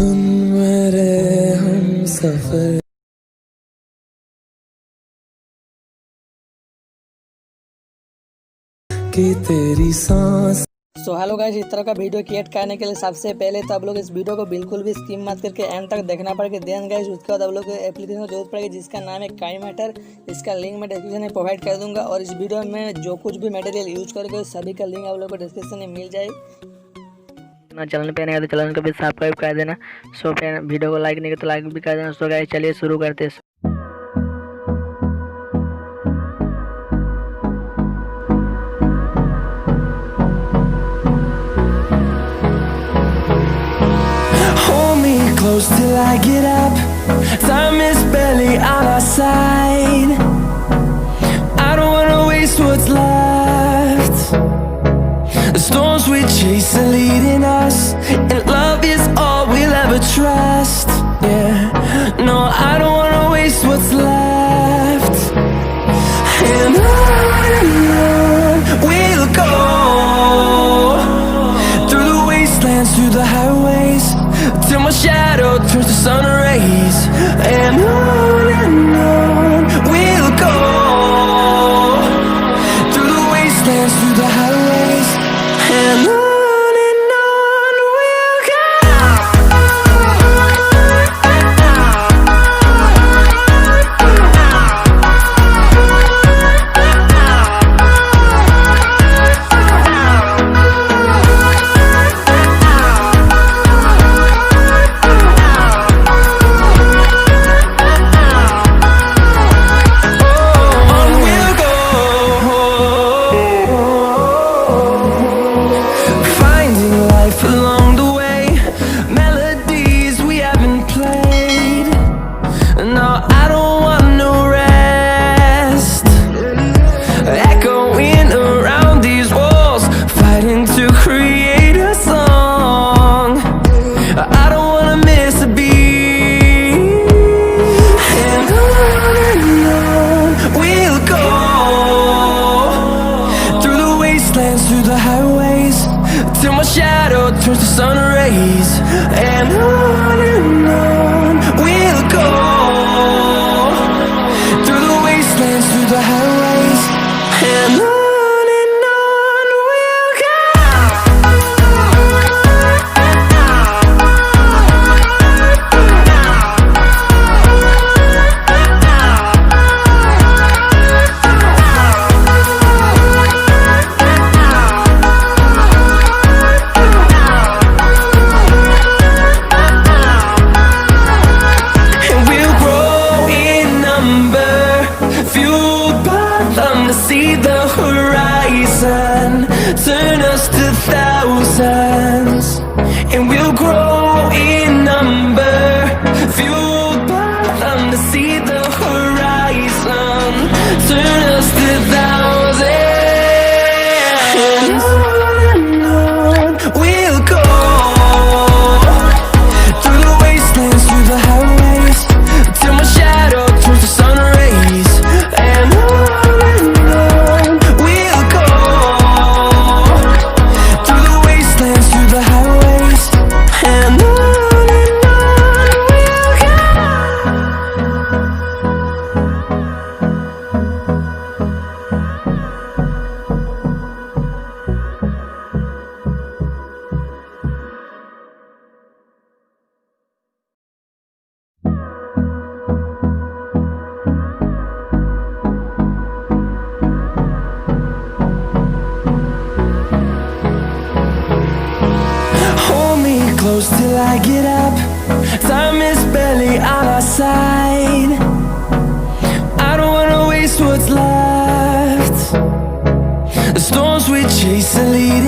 सुन मेरे हम सफर की तेरी सांस। सो हेलो गाइस, इस तरह का वीडियो क्रिएट करने के लिए सबसे पहले तो आप लोग इस वीडियो को बिल्कुल भी स्किप मत करके एंड तक देखना पड़ेगा। देन गाइस उसके बाद आप लोग को एप्लीकेशन की जरूरत पड़ेगी जिसका नाम है काइमेटर। इसका लिंक मैं डिस्क्रिप्शन में प्रोवाइड कर दूंगा और इस वीडियो में जो कुछ भी मटेरियल यूज करोगे सभी का लिंक आप लोग को डिस्क्रिप्शन में मिल जाएगी। चैनल पे नहीं है तो चैनल को भी सब्सक्राइब कर देना। सो फ्रेंड, वीडियो को लाइक नहीं किया तो लाइक भी कर देना। सो गाइस चलिए शुरू करते हैं। Close till I get up. Time is barely on our side. I don't wanna waste what's left. The storms we chase are leading us, and love is all we'll ever trust. Yeah, no, I don't wanna waste what's left. And on we'll go, through the wastelands, through the highways, till my shadow turns to sun rays. And on we'll go, through the wastelands, through the highways. And on we'll go. Along the way, melodies we haven't played. No, I don't want no rest. Echoing around these walls, fighting to create a song. I don't wanna miss a beat. And on we'll go, through the wastelands, through the highways, till my shadow turns to sun rays. And on we'll go, through the wastelands, through the highways. And on we'll go. See the horizon, turn us to thousands, and we'll grow in number, fueled by them to see the horizon, turn us to thousands. And on we'll go, through the wastelands, through the highways, till my shadow turns to sun rays. And close till I get up. Time is barely on our side. I don't wanna waste what's left. The storms we chase are leading